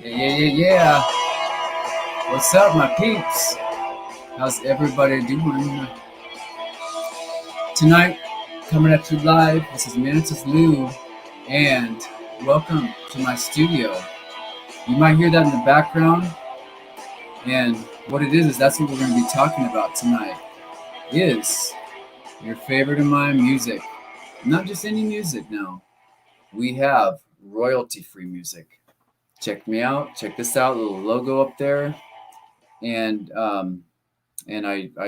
Yeah. What's up, my peeps? How's everybody doing? Tonight, coming at you live, this is Mantis Lou, and welcome to my studio. You might hear that in the background, and what it is that's what we're going to be talking about tonight, is your favorite of my music. Not just any music now. We have royalty-free music. Check me out. Check this out, little logo up there. And I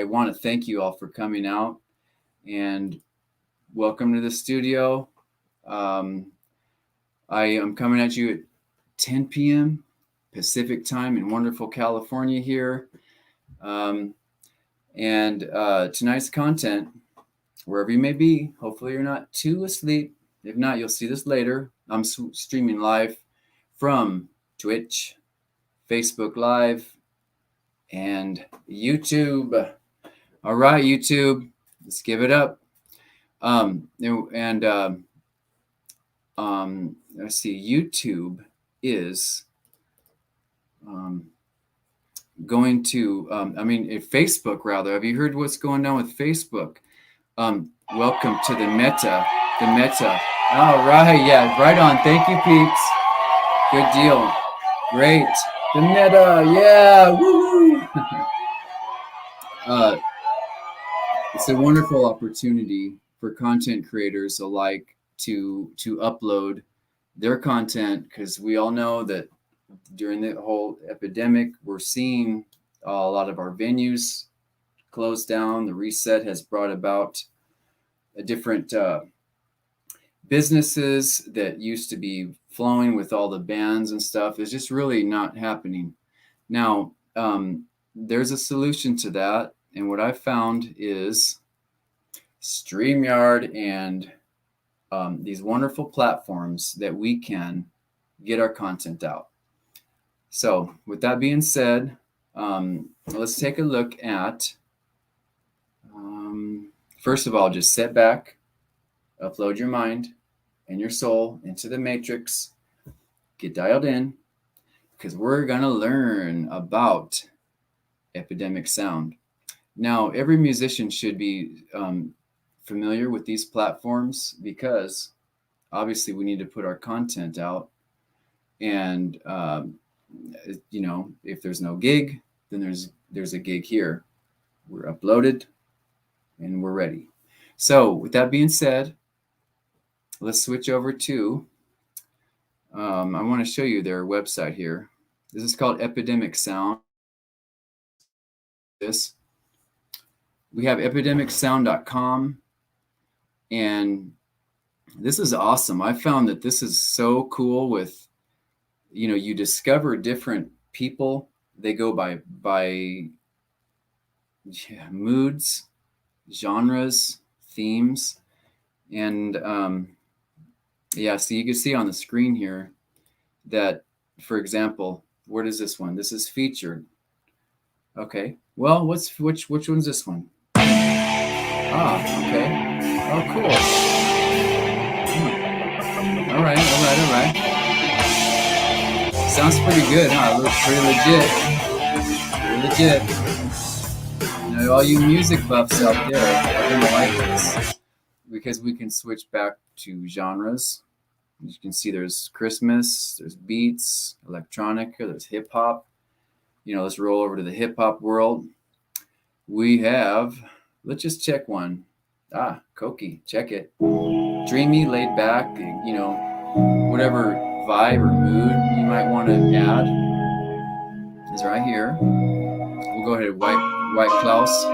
want to thank you all for coming out and welcome to the studio. Um, I am coming at you at 10 p.m. Pacific time in wonderful California here. And tonight's content, wherever you may be, hopefully you're not too asleep. If not, you'll see this later. I'm streaming live from Twitch, Facebook Live, and YouTube. All right, YouTube, let's give it up. Let's see, YouTube is going to, Facebook rather. Have you heard what's going on with Facebook? Welcome to the Meta. All right, yeah, right on. Thank you, peeps. Good deal. Great. The Meta, yeah, woo! It's a wonderful opportunity for content creators alike to upload their content, because we all know that during the whole epidemic, we're seeing a lot of our venues closed down. The reset has brought about a different businesses that used to be flowing with all the bands and stuff is just really not happening. Now, there's a solution to that. And what I found is StreamYard and these wonderful platforms that we can get our content out. So with that being said, let's take a look at, first of all, just sit back, upload your mind and your soul into the matrix, get dialed in, because we're going to learn about epidemic sound. Now, every musician should be familiar with these platforms, because obviously we need to put our content out. And, if there's no gig, then there's a gig here. We're uploaded and we're ready. So with that being said, let's switch over to, I want to show you their website here. This is called Epidemic Sound. We have epidemicsound.com, and this is awesome. I found that this is so cool. With, you discover different people. They go by moods, genres, themes, and so you can see on the screen here that, for example, what is this one? This is featured. Okay. Well, which one's this one? Ah, okay. Oh, cool. All right. Sounds pretty good, huh? Looks pretty legit. Now, all you music buffs out there are gonna like this, because we can switch back to genres. You can see there's Christmas, there's beats, electronica, there's hip hop. Let's roll over to the hip hop world. We have, let's just check one. Koki, check it. Dreamy, laid back, whatever vibe or mood you might want to add is right here. We'll go ahead and White Klaus.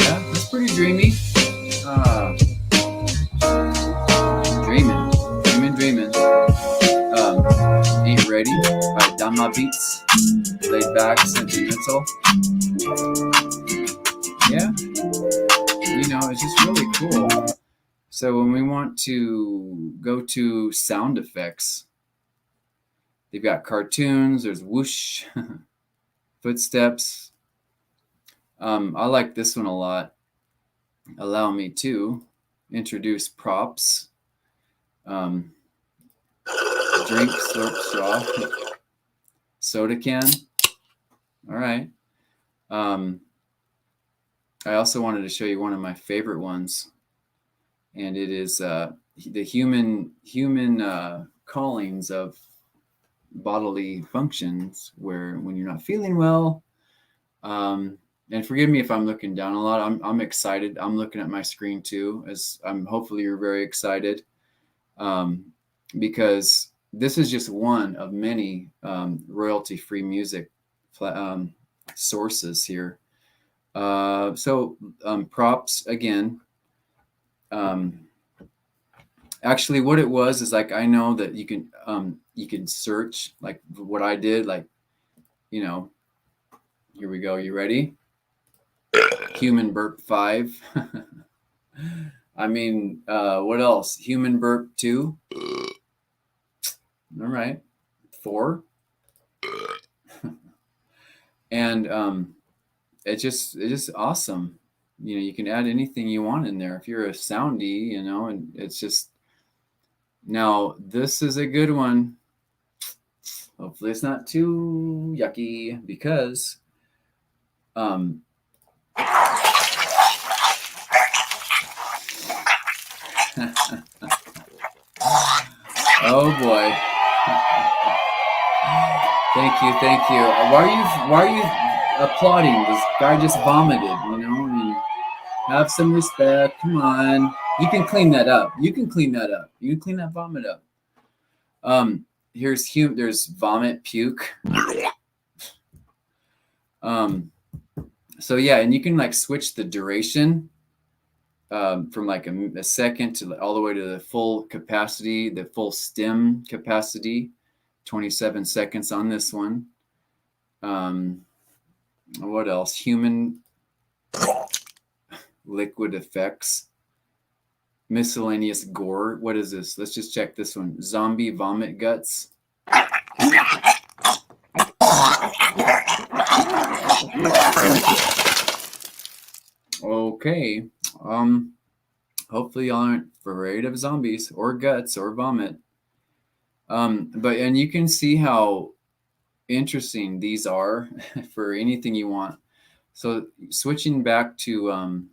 Yeah, that's pretty dreamy. Dreaming. Ain't Ready by Dama Beats. Laid back, sentimental. Yeah, it's just really cool. So when we want to go to sound effects, they've got cartoons, there's whoosh, footsteps. I like this one a lot. Allow me to introduce props. Drink, slurp, straw. Soda can. All right. I also wanted to show you one of my favorite ones, and it is the human callings of bodily functions, where when you're not feeling well, and forgive me if I'm looking down a lot. I'm excited. I'm looking at my screen too, as I'm hopefully you're very excited, because this is just one of many royalty-free music sources here. So props again. Actually, what it was is like, I know that you can search, like what I did, like, here we go. You ready? Human burp 5. I mean, what else? Human burp 2. All right. 4. And it's just awesome. You can add anything you want in there if you're a soundy, and it's just, now this is a good one. Hopefully it's not too yucky, because oh boy. Thank you. Why are you applauding? This guy just vomited, I mean, have some respect. Come on. You can clean that up. You can clean that vomit up. There's vomit, puke. So yeah, and you can like switch the duration from like a second to all the way to the full capacity, the full stem capacity. 27 seconds on this one. What else? Human liquid effects. Miscellaneous gore. What is this? Let's just check this one. Zombie vomit guts. Okay. Hopefully y'all aren't afraid of zombies or guts or vomit. And you can see how interesting these are for anything you want. So switching back to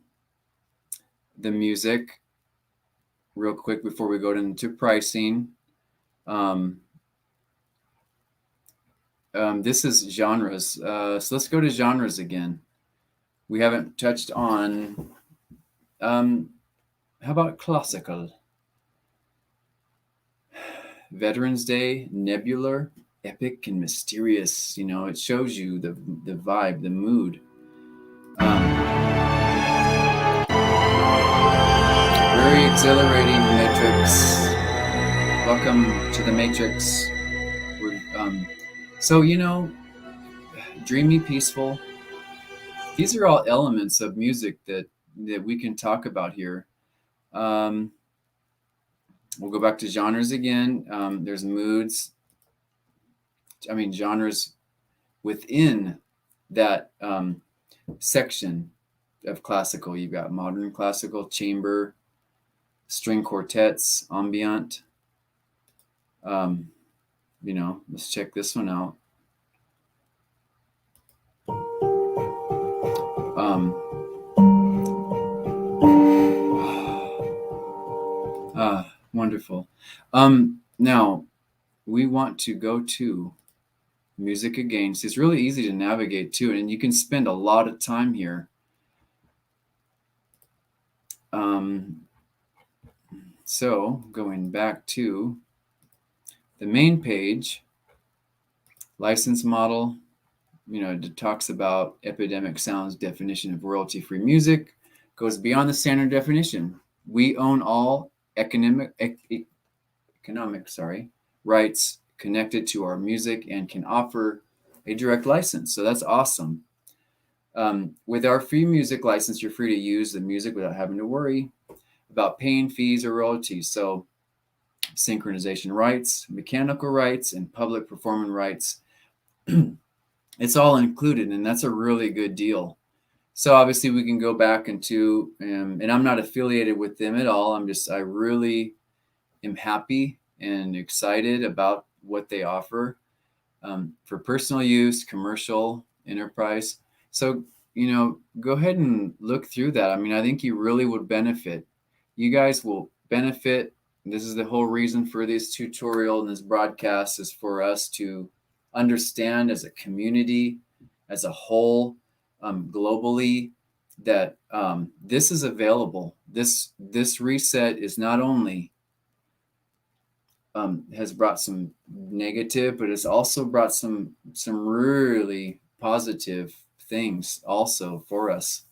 the music real quick before we go into pricing. This is genres. So let's go to genres again. We haven't touched on, how about classical? Veterans Day, nebular, epic, and mysterious. It shows you the vibe, the mood. Very exhilarating Matrix. Welcome to the Matrix. So dreamy, peaceful. These are all elements of music that we can talk about here. We'll go back to genres again. There's moods. Genres within that section of classical. You've got modern classical, chamber, string quartets, ambient. Let's check this one out. Wonderful. Now we want to go to music again. So it's really easy to navigate to, and you can spend a lot of time here. So going back to the main page, license model, it talks about Epidemic Sound's definition of royalty-free music, goes beyond the standard definition. We own all economic rights connected to our music and can offer a direct license. So that's awesome. With our free music license, you're free to use the music without having to worry about paying fees or royalties. So synchronization rights, mechanical rights, and public performance rights, it's all included, and that's a really good deal. So obviously we can go back into, and I'm not affiliated with them at all. I really am happy and excited about what they offer for personal use, commercial, enterprise. So, go ahead and look through that. I mean, I think you really would benefit. You guys will benefit. This is the whole reason for this tutorial and this broadcast, is for us to understand as a community, as a whole, globally, that this is available. This reset is not only has brought some negative, but it's also brought some really positive things also for us.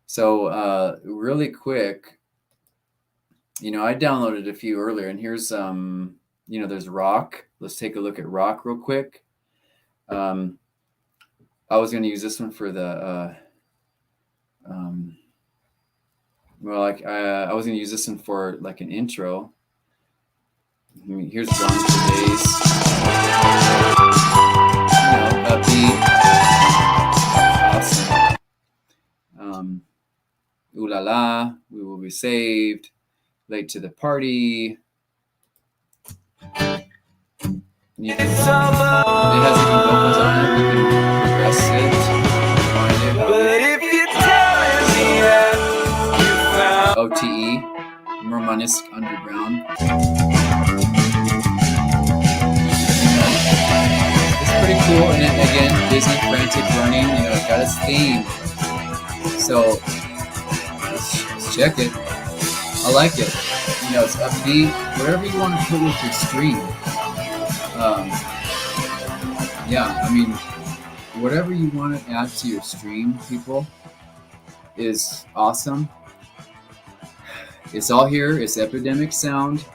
So really quick, I downloaded a few earlier, and here's there's rock. Let's take a look at rock real quick. I was going to use this one for the I was going to use this one for like an intro. Here's one for today's, upbeat, awesome. Ooh la la, we will be saved. Late to the party. It has some vocals on it. We can progress it. Find it. But if you're telling me that you found OTE, Murmansk Underground. It's pretty cool, and then again, Disney Frantic Running. It's got its theme. So let's check it. I like it. It's upbeat. Whatever you want to put with your stream. I mean, whatever you want to add to your stream, people, is awesome. It's all here. It's Epidemic Sound.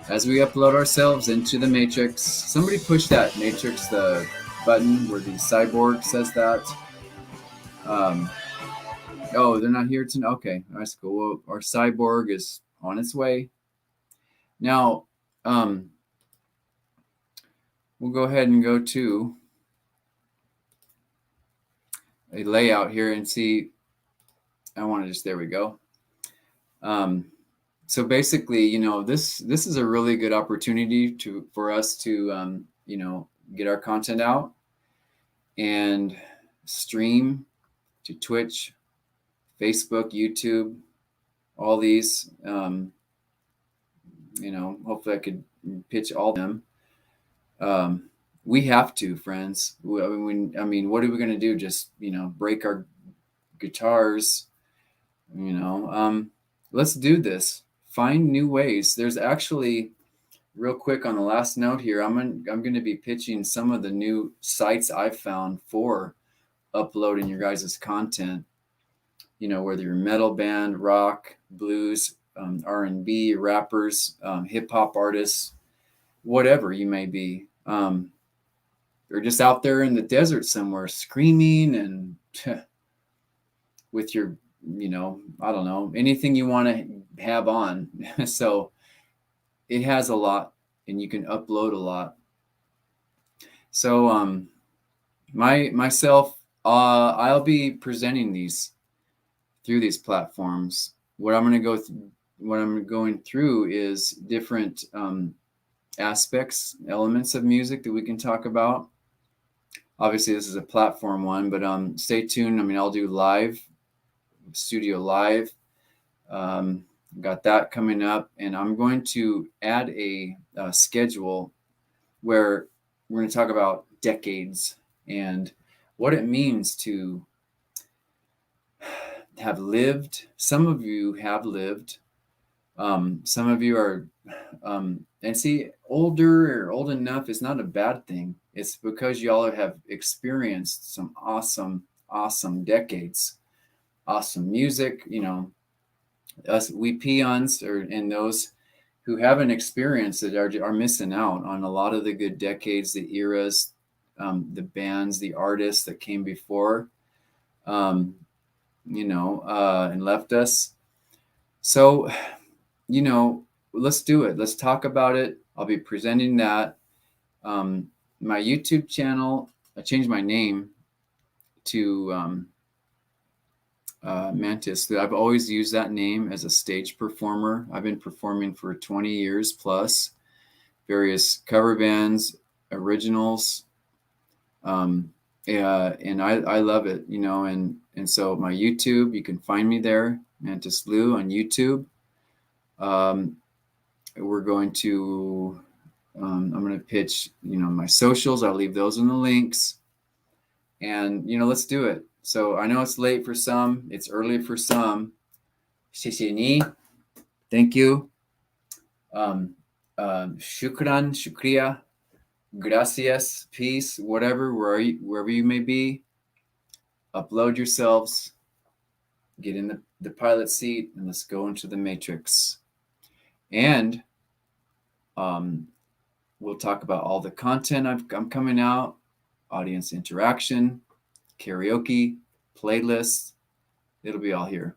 As we upload ourselves into the Matrix, somebody push that Matrix, the button where the cyborg says that. Oh, they're not here tonight? Okay, that's cool. Well, our cyborg is on its way. Now, we'll go ahead and go to a layout here and see. There we go. So basically, this is a really good opportunity for us to, get our content out and stream to Twitch, Facebook, YouTube, all these. Hopefully I could pitch all of them. We have to, friends. What are we going to do? Just, break our guitars? Let's do this. Find new ways. There's actually, real quick on the last note here, I'm going to be pitching some of the new sites I've found for uploading your guys' content. Whether you're metal band, rock, blues, R&B, rappers, hip hop artists, whatever you may be. Or just out there in the desert somewhere screaming and with your, I don't know, anything you want to have on. So it has a lot, and you can upload a lot. So I'll be presenting these through these platforms. What I'm going through is different aspects, elements of music that we can talk about. Obviously, this is a platform one, but stay tuned. I'll do live, studio live. Got that coming up, and I'm going to add a schedule where we're going to talk about decades and what it means to have lived. Some of you have lived. Some of you are, and see, older or old enough is not a bad thing. It's because y'all have experienced some awesome decades, awesome music. We peons and those who haven't experienced it are missing out on a lot of the good decades, the eras, the bands, the artists that came before, and left us. So, let's do it. Let's talk about it. I'll be presenting that. My YouTube channel, I changed my name to Mantis. I've always used that name as a stage performer. I've been performing for 20 years plus, various cover bands, originals. Yeah, and I love it, you know, and so my YouTube, you can find me there, Mantis Lou on YouTube. We're going to, I'm going to pitch, you know, my socials. I'll leave those in the links, and, you know, let's do it. So I know it's late for some, it's early for some. 谢谢你. Thank you. Shukran, shukriya, gracias, peace, whatever, wherever you may be. Upload yourselves, get in the pilot seat, and let's go into the matrix. And we'll talk about all the content I'm coming out, audience interaction, karaoke, playlists. It'll be all here.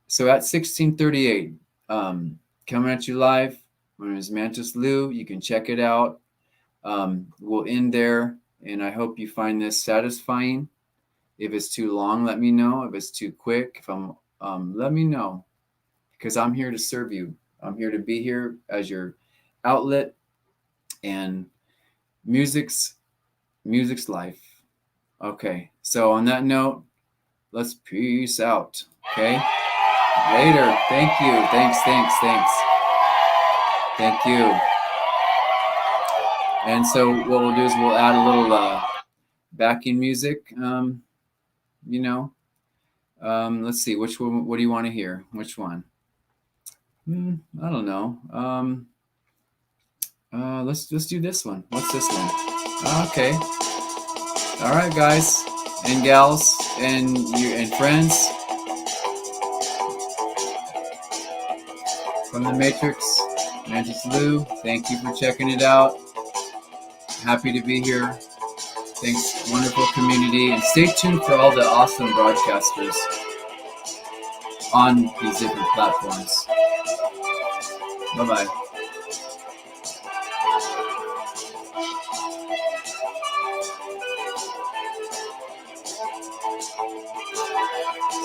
So at 1638, coming at you live. My name is Mantis Lou. You can check it out. We'll end there, and I hope you find this satisfying. If it's too long, let me know. If it's too quick, let me know, because I'm here to serve you. I'm here to be here as your outlet, and music's life. Okay, so on that note, let's peace out. Okay, later. Thank you. Thanks. Thank you. And so what we'll do is we'll add a little backing music. You know, let's see, which one? What do you want to hear? Which one? I don't know. Let's do this one. What's this one? Okay. All right, guys and gals and you and friends from the Matrix, Mantis Lou. Thank you for checking it out. Happy to be here. Thanks, wonderful community, and stay tuned for all the awesome broadcasters on these different platforms. Bye-bye.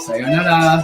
Sayonara.